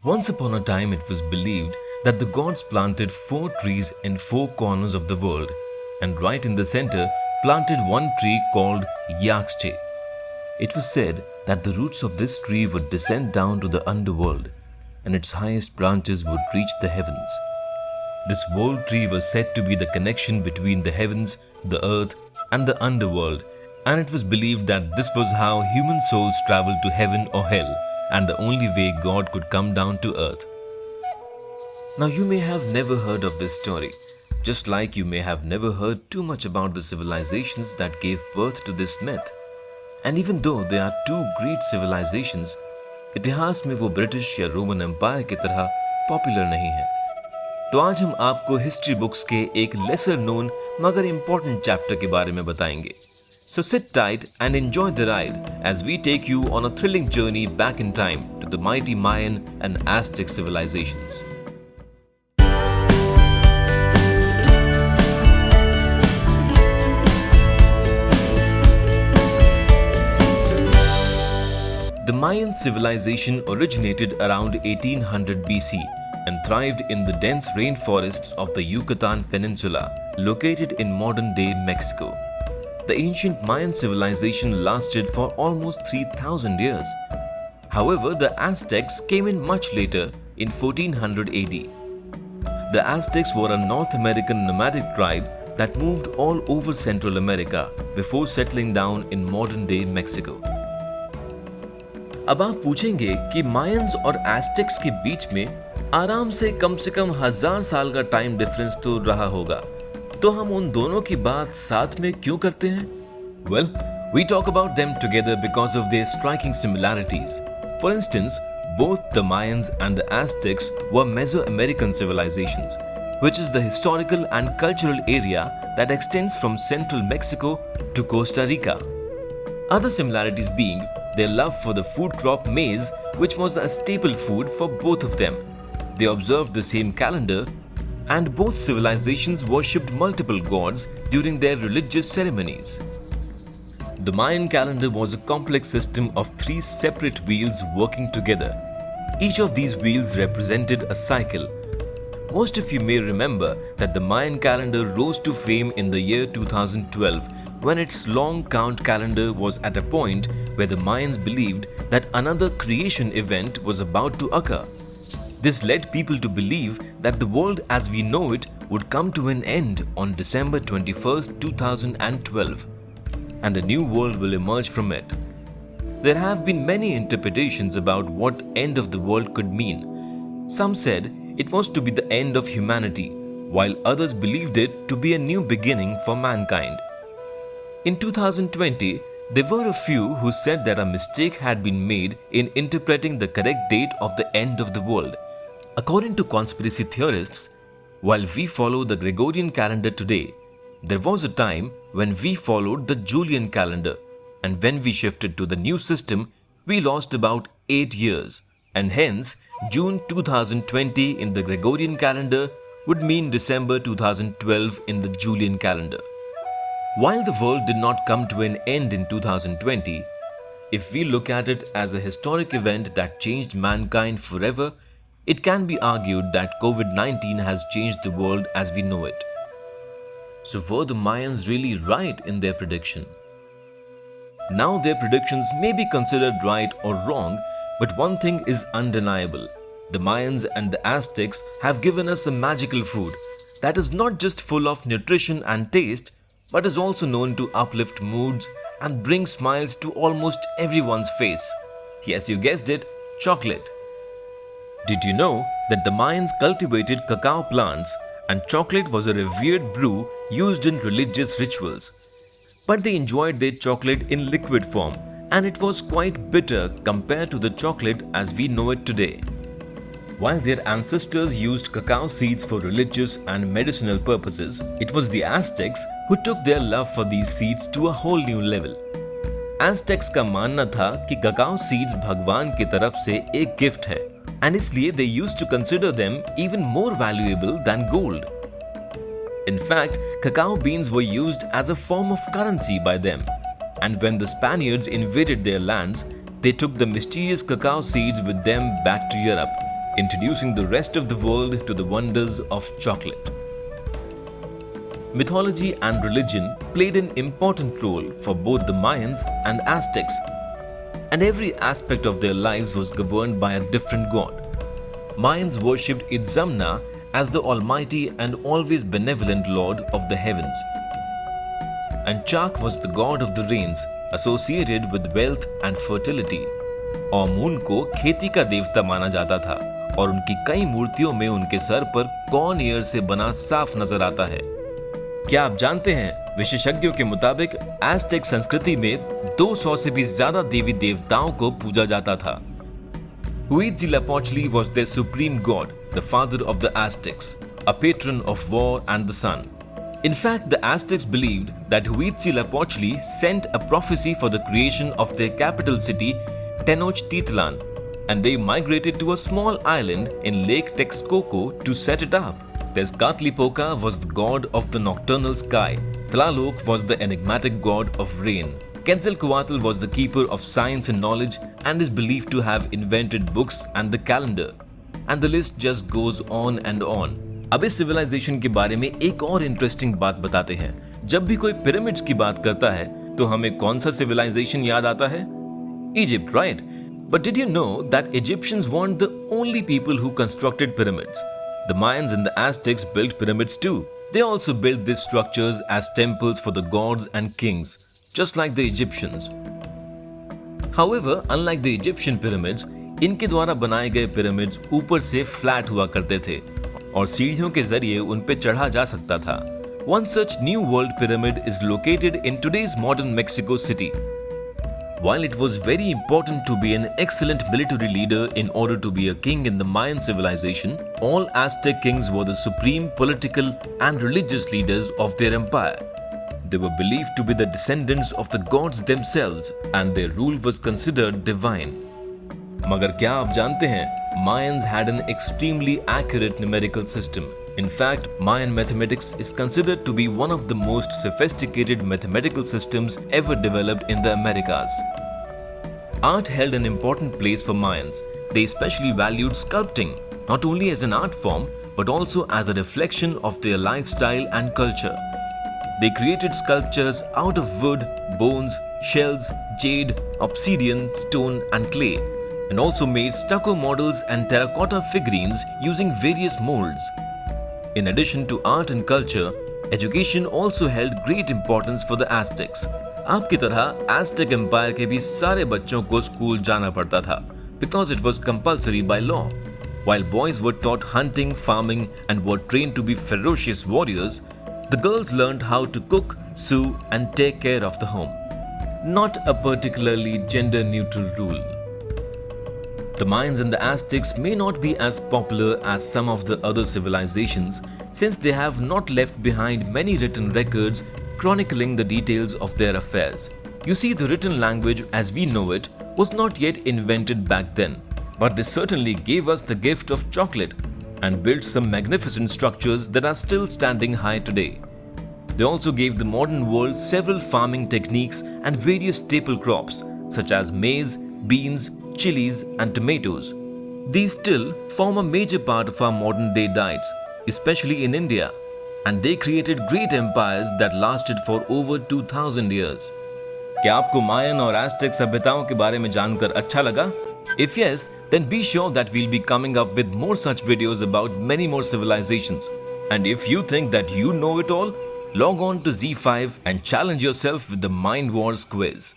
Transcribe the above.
Once upon a time, it was believed that the gods planted 4 trees in 4 corners of the world, and right in the center planted one tree called Yakste. It was said that the roots of this tree would descend down to the underworld, and its highest branches would reach the heavens. This world tree was said to be the connection between the heavens, the earth, and the underworld, and it was believed that this was how human souls traveled to heaven or hell, and the only way God could come down to earth. Now, you may have never heard of this story, just like you may have never heard too much about the civilizations that gave birth to this myth. And even though there are two great civilizations, इतिहास में वो British या Roman empire की तरह popular नहीं है। तो आज हम आपको हिस्ट्री बुक्स के एक लेसर नोन मगर इम्पोर्टेंट चैप्टर के बारे में बताएंगे। So sit tight and enjoy the ride as we take you on a thrilling journey back in time to the mighty Mayan and Aztec civilizations. The Mayan civilization originated around 1800 BC and thrived in the dense rainforests of the Yucatan Peninsula, located in modern-day Mexico. The ancient Mayan civilization lasted for almost 3,000 years. However, the Aztecs came in much later, in 1400 AD. The Aztecs were a North American nomadic tribe that moved all over Central America before settling down in modern-day Mexico. अब आप पूछेंगे कि Mayans और Aztecs के बीच में आराम से कम 1000 साल का टाइम डिफरेंस तो रहा होगा, तो हम उन दोनों की बात साथ में क्यों करते हैं? Well, we talk about them together because of their striking similarities. For instance, both the Mayans and the Aztecs were Mesoamerican civilizations, which is the historical and cultural area that extends from central Mexico to Costa Rica. Other similarities being their love for the food crop maize, which was a staple food for both of them. They observed the same calendar, and both civilizations worshipped multiple gods during their religious ceremonies. The Mayan calendar was a complex system of 3 separate wheels working together. Each of these wheels represented a cycle. Most of you may remember that the Mayan calendar rose to fame in the year 2012 when its long count calendar was at a point where the Mayans believed that another creation event was about to occur. This led people to believe that the world as we know it would come to an end on December 21st, 2012, and a new world will emerge from it. There have been many interpretations about what end of the world could mean. Some said it was to be the end of humanity, while others believed it to be a new beginning for mankind. In 2020, there were a few who said that a mistake had been made in interpreting the correct date of the end of the world. According to conspiracy theorists, while we follow the Gregorian calendar today, there was a time when we followed the Julian calendar, and when we shifted to the new system, we lost about 8 years, and hence June 2020 in the Gregorian calendar would mean December 2012 in the Julian calendar. While the world did not come to an end in 2020, if we look at it as a historic event that changed mankind forever, it can be argued that COVID-19 has changed the world as we know it. So were the Mayans really right in their prediction? Now their predictions may be considered right or wrong, but one thing is undeniable. The Mayans and the Aztecs have given us a magical food that is not just full of nutrition and taste, but is also known to uplift moods and bring smiles to almost everyone's face. Yes, you guessed it, chocolate. Did you know that the Mayans cultivated cacao plants and chocolate was a revered brew used in religious rituals? But they enjoyed their chocolate in liquid form, and it was quite bitter compared to the chocolate as we know it today. While their ancestors used cacao seeds for religious and medicinal purposes, it was the Aztecs who took their love for these seeds to a whole new level. Aztecs का मानना था कि cacao seeds भगवान की तरफ से एक gift है, and इसलिए they used to consider them even more valuable than gold. In fact, cacao beans were used as a form of currency by them, and when the Spaniards invaded their lands, they took the mysterious cacao seeds with them back to Europe. introducing the rest of the world to the wonders of chocolate. Mythology and religion played an important role for both the Mayans and Aztecs, and every aspect of their lives was governed by a different god. Mayans worshipped Itzamna as the almighty and always benevolent lord of the heavens. And Chak was the god of the rains, associated with wealth and fertility. और moon को खेती का देवता माना जाता था और उनकी कई मूर्तियों में उनके सर पर कॉर्न ईयर से बना साफ नजर आता है। क्या आप जानते हैं, विशेषज्ञों के मुताबिक एज़टेक संस्कृति में 200 से भी ज्यादा देवी देवताओं को पूजा जाता था। Huitzilopochtli was their supreme god, the father of the Aztecs, a patron of war and the sun. In fact, the Aztecs believed that Huitzilopochtli sent a prophecy for the creation of their capital city, Tenochtitlan, and they migrated to a small island in Lake Texcoco to set it up. Tezcatlipoca was the god of the nocturnal sky. Tlaloc was the enigmatic god of rain. Quetzalcoatl was the keeper of science and knowledge and is believed to have invented books and the calendar. And the list just goes on and on. अब इस civilisation के बारे में एक और interesting बात बताते हैं। जब भी कोई पिरामिड्स की बात करता है तो हमें कौन सा सिविलाइजेशन याद आता है? Egypt, right? But did you know that Egyptians weren't the only people who constructed pyramids? The Mayans and the Aztecs built pyramids too. They also built these structures as temples for the gods and kings, just like the Egyptians. However, unlike the Egyptian pyramids, इनके द्वारा बनाए गए pyramids ऊपर से flat हुआ करते थे और सीढ़ियों के जरिए उन पे चढ़ा जा सकता था. One such new world pyramid is located in today's modern Mexico City. While it was very important to be an excellent military leader in order to be a king in the Mayan civilization, all Aztec kings were the supreme political and religious leaders of their empire. They were believed to be the descendants of the gods themselves and their rule was considered divine. मगर क्या आप जानते हैं, Mayans had an extremely accurate numerical system. In fact, Mayan mathematics is considered to be one of the most sophisticated mathematical systems ever developed in the Americas. Art held an important place for Mayans. They especially valued sculpting, not only as an art form, but also as a reflection of their lifestyle and culture. They created sculptures out of wood, bones, shells, jade, obsidian, stone, and clay, and also made stucco models and terracotta figurines using various molds. In addition to art and culture, education also held great importance for the Aztecs. आपकी तरह Aztec Empire के भी सारे बच्चों को school जाना पड़ता था because it was compulsory by law. While boys were taught hunting, farming, and were trained to be ferocious warriors, the girls learned how to cook, sew, and take care of the home. Not a particularly gender-neutral rule. The Mayans and the Aztecs may not be as popular as some of the other civilizations since they have not left behind many written records chronicling the details of their affairs. You see, the written language as we know it was not yet invented back then, but they certainly gave us the gift of chocolate and built some magnificent structures that are still standing high today. They also gave the modern world several farming techniques and various staple crops such as maize, beans, chilies and tomatoes. These still form a major part of our modern day diets, especially in India, and they created great empires that lasted for over 2000 years. क्या आपको Mayan और Aztec सभ्यताओं के बारे में जानकर अच्छा लगा? If yes, then be sure that we'll be coming up with more such videos about many more civilizations. And if you think that you know it all, log on to Z5 and challenge yourself with the Mind Wars quiz.